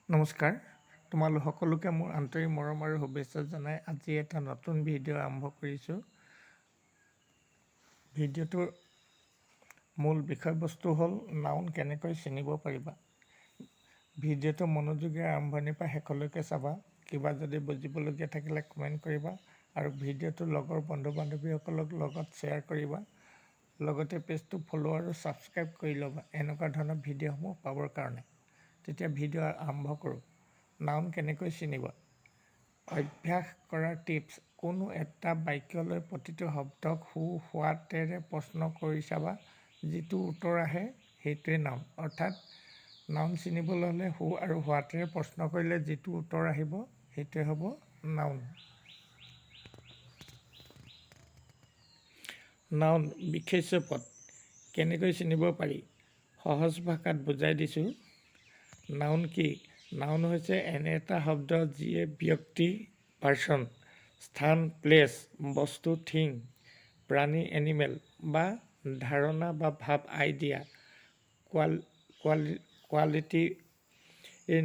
নমস্কাৰ, তোমালোক সকলোকে মোৰ আন্তৰিক মৰম আৰু শুভেচ্ছা জনাই আজি এটা নতুন ভিডিঅ' আৰম্ভ কৰিছোঁ। ভিডিঅ'টোৰ মূল বিষয়বস্তু হ'ল নাউন কেনেকৈ চিনিব পাৰিবা। ভিডিঅ'টো মনোযোগেৰে আৰম্ভণিৰ পৰা শেষলৈকে চাবা। কিবা যদি বুজিবলগীয়া থাকিলে কমেণ্ট কৰিবা আৰু ভিডিঅ'টো লগৰ বন্ধু বান্ধৱীসকলক লগত শ্বেয়াৰ কৰিবা। লগতে পেজটো ফ'ল' আৰু ছাবস্ক্ৰাইব কৰি ল'বা এনেকুৱা ধৰণৰ ভিডিঅ'সমূহ পাবৰ কাৰণে। তেতিয়া ভিডিঅ' আৰম্ভ কৰোঁ। নাউন কেনেকৈ চিনিবা? অভ্যাস কৰাৰ টিপছ: কোনো এটা বাক্যলৈ প্ৰতিটো শব্দক হু হোৱাতেৰে প্ৰশ্ন কৰি চাবা। যিটো উত্তৰ আহে সেইটোৱে নাউন। অৰ্থাৎ নাউন চিনিবলৈ হ'লে হু আৰু হোৱাতেৰে প্ৰশ্ন কৰিলে যিটো উত্তৰ আহিব সেইটোৱে হ'ব নাউন। নাউন বিশেষ্য পদ কেনেকৈ চিনিব পাৰি? সহজ ভাষাত বুজাই দিছোঁ। নাউন কি? নাউন হৈছে এনে এটা শব্দ যিয়ে ব্যক্তি পাৰ্চন, স্থান প্লেচ, বস্তু থিং, প্ৰাণী এনিমেল বা ধাৰণা বা ভাৱ আইডিয়া, কোৱালিটিৰ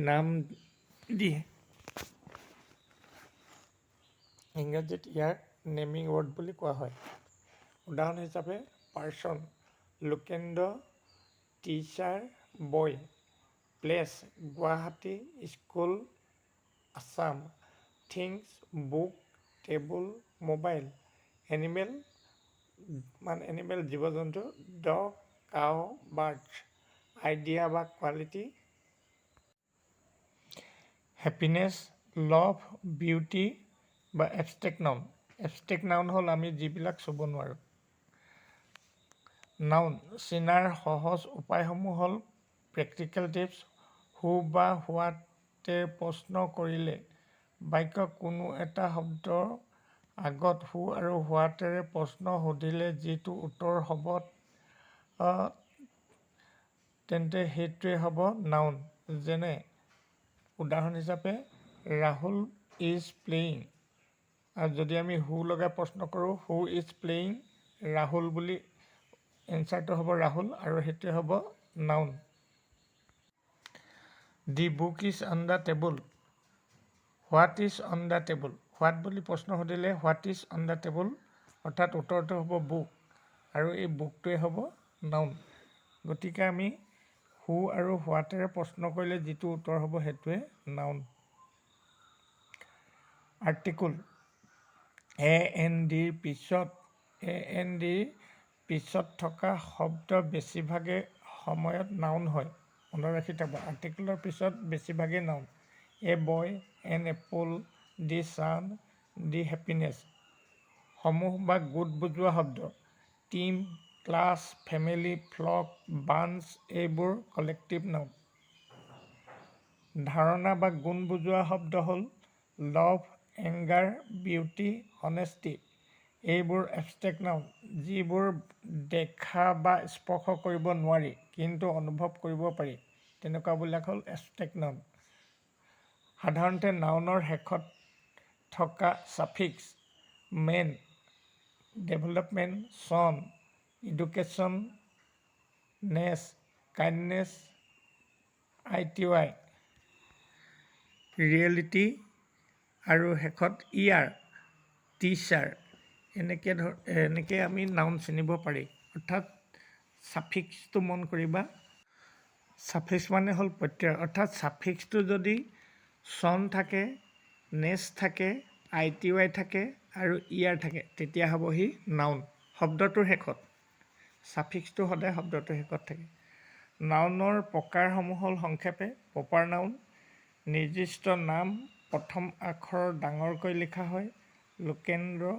নাম দিয়ে। ইংৰাজীত ইয়াক নেমিং ৱৰ্ড বুলি কোৱা হয়। উদাহৰণ হিচাপে person, Lokendra, teacher, boy. Place, Guwahati, school, Assam. Things, book, table, mobile. Animal জীৱ জন্তু, ডগ, কাউ, বাৰ্ডছ। আইডিয়া বা কোৱালিটি, হেপিনেছ, লভ, বিউটি বা এবষ্ট্ৰেক্ট নাউন। এবষ্ট্ৰেক্ট নাউন হ'ল আমি যিবিলাক চুব নোৱাৰোঁ। নাউন চিনাৰ সহজ উপায়সমূহ হ'ল প্ৰেক্টিকেল টিপছ: হু বা হোৱাতে প্ৰশ্ন কৰিলে, বাক্যৰ কোনো এটা শব্দৰ আগত হু আৰু হোৱাতেৰে প্ৰশ্ন সুধিলে যিটো উত্তৰ হ'ব তেন্তে সেইটোৱে হ'ব নাউন। যেনে উদাহৰণ হিচাপে ৰাহুল ইজ প্লেয়িং। আৰু যদি আমি হু লগাই প্ৰশ্ন কৰোঁ, হু ইজ প্লেয়িং ৰাহুল বুলি, এনচাৰটো হ'ব ৰাহুল আৰু সেইটোৱে হ'ব noun. The book is on the table. What is on the table. What বুলি প্ৰশ্ন সুধিলে what is on the table, অৰ্থাৎ উত্তৰটো হ'ব বুক আৰু এই বুকটোৱে হ'ব নাউন। গতিকে আমি হু আৰু হোৱাতেৰে প্ৰশ্ন কৰিলে যিটো উত্তৰ হ'ব সেইটোৱে নাউন। আৰ্টিকুল এন ডিৰ পিছত থকা শব্দ বেছিভাগে সময়ত নাউন হয়। মনত ৰাখি থ'ব, আৰ্টিকুলৰ পিছত বেছিভাগেই noun. A boy, an apple, the sun, the happiness. সমূহ বা গোট বুজোৱা শব্দ: team, class, family, flock, bunch এইবোৰ কালেক্টিভ নাউন। ধাৰণা বা গুণ বুজোৱা শব্দ হ'ল লভ, এংগাৰ, বিউটি, অনেষ্টি। এইবোৰ এবষ্ট্ৰেক্ট নাউন। যিবোৰ দেখা বা স্পৰ্শ কৰিব নোৱাৰি কিন্তু অনুভৱ কৰিব পাৰি তেনেকুৱাবিলাক হ'ল এবষ্ট্ৰেক্ট নাউন। সাধাৰণতে নাউনৰ শেষত থকা ছাফিক্স মেন, ডেভেলপমেণ্ট, চন, এডুকেশ্যন, নেছ, কাইণ্ডনেছ, ITY, ৰিয়েলিটি আৰু শেষত ইয়াৰ, টিচাৰ। এনেকৈ আমি নাউন চিনিব পাৰি। অৰ্থাৎ ছাফিক্সটো মন কৰিবা। ছাফিক্স মানে হ'ল প্ৰত্যয়। অৰ্থাৎ ছাফিক্সটো যদি চন থাকে, নেছ থাকে, ITY থাকে আৰু ইয়াৰ থাকে তেতিয়া হ'ব সি নাউন। শব্দটোৰ শেষত ছাফিক্সটো সদায় শব্দটোৰ শেষত থাকে। নাউনৰ প্ৰকাৰসমূহ হ'ল সংক্ষেপে প্ৰপাৰ নাউন, নিৰ্দিষ্ট নাম প্ৰথম আখৰ ডাঙৰকৈ লিখা হয়। লোকেন্দ্ৰ,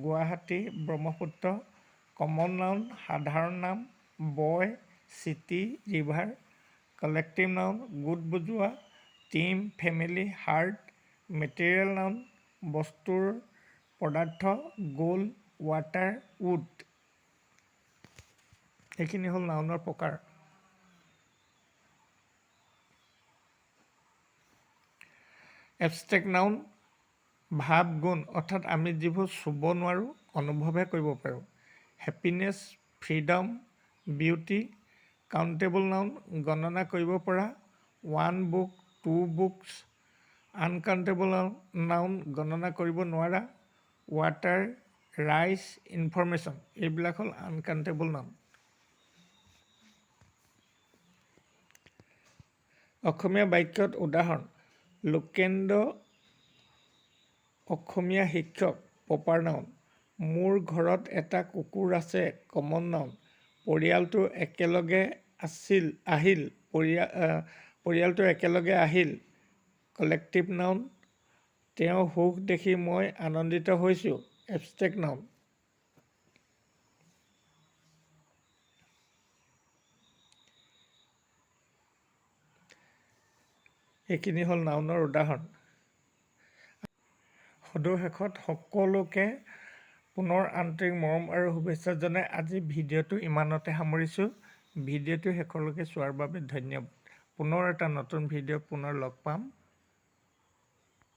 গুৱাহাটী, ব্ৰহ্মপুত্ৰ। কমন নাউন, সাধাৰণ নাম, বয়, চিটি, ৰিভাৰ। কালেক্টিভ নাউন, গোট বুজোৱা, team, family, heart. Material noun, বস্তুৰ পদাৰ্থ, গোল্ড, ৱাটাৰ, উড। এইখিনি হ'ল নাউনৰ প্ৰকাৰ। এবষ্ট্ৰেক্ট নাউন, ভাৱ গুণ, অৰ্থাৎ আমি যিবোৰ চুব নোৱাৰোঁ অনুভৱহে কৰিব পাৰোঁ। Happiness, freedom, beauty. Countable noun, গণনা কৰিব পৰা। One book, 2 books, uncountable noun গণনা কৰিব নোৱাৰা, ৱাটাৰ, ৰাইচ, ইনফৰমেশ্যন এইবিলাক হ'ল আনকাউণ্টেবল নাউন। অসমীয়া বাক্যত উদাহৰণ: লোকেন্দ্ৰ অসমীয়া শিক্ষক প্ৰপাৰ নাউন। মোৰ ঘৰত এটা কুকুৰ আছে কমন নাউন। পৰিয়ালটো একেলগে আহিল কালেক্টিভ নাউন। তেওঁৰ সুখ দেখি মই আনন্দিত হৈছোঁ এবষ্ট্ৰেক্ট নাউন। এইখিনি হ'ল নাউনৰ উদাহৰণ। সদৌ শেষত সকলোকে পুনৰ আন্তৰিক মৰম আৰু শুভেচ্ছা জনাই আজি ভিডিঅ'টো ইমানতে সামৰিছোঁ। ভিডিঅ'টো শেষলৈকে চোৱাৰ বাবে ধন্যবাদ। পুনৰ এটা নতুন ভিডিঅ' পুনৰ লগ পাম।